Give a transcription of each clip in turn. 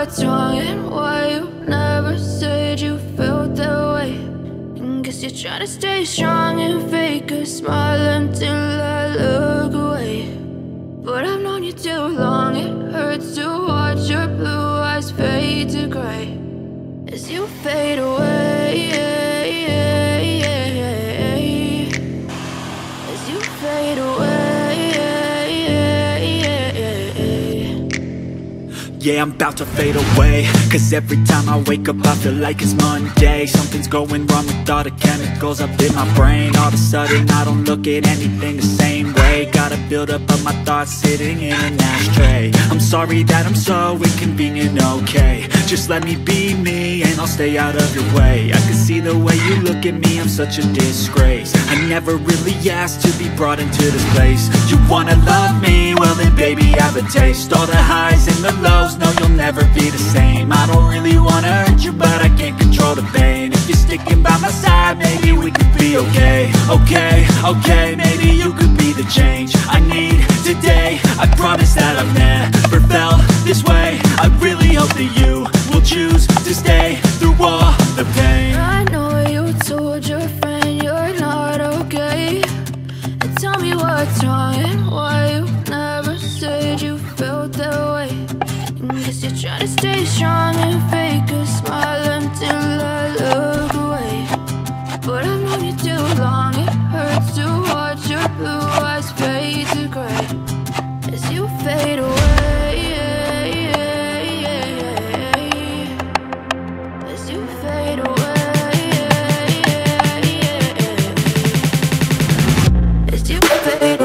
what's wrong and why you never said you felt that way. And guess you're trying to stay strong and fake a smile until I look away. But I've known you too long, it hurts to watch your blue eyes fade to gray as you fade away, as you fade away. Yeah, I'm about to fade away, cause every time I wake up I feel like it's Monday. Something's going wrong with all the chemicals up in my brain. All of a sudden I don't look at anything the same way. Gotta build up of my thoughts sitting in an ashtray. I'm sorry that I'm so inconvenient, okay. Just let me be me and I'll stay out of your way. I can see the way you look at me, I'm such a disgrace. I never really asked to be brought into this place. You wanna love me? Well then baby have a taste. All the highs and the lows, no you'll never be the same. I don't really wanna hurt you but I can't control the pain. If you're sticking by my side, maybe we could be okay. Okay, maybe you could be the change I need to stay strong and fake a smile until I look away. But I've known you too long, it hurts to watch your blue eyes fade to gray as you fade away, as you fade away, as you fade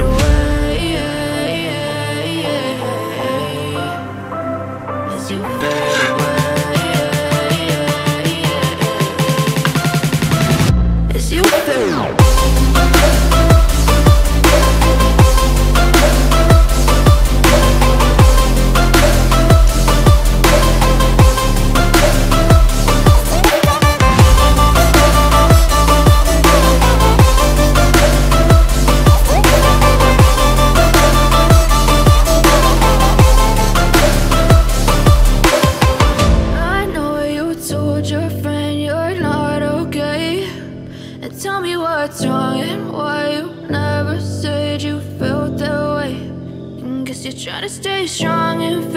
away. Trying to stay strong and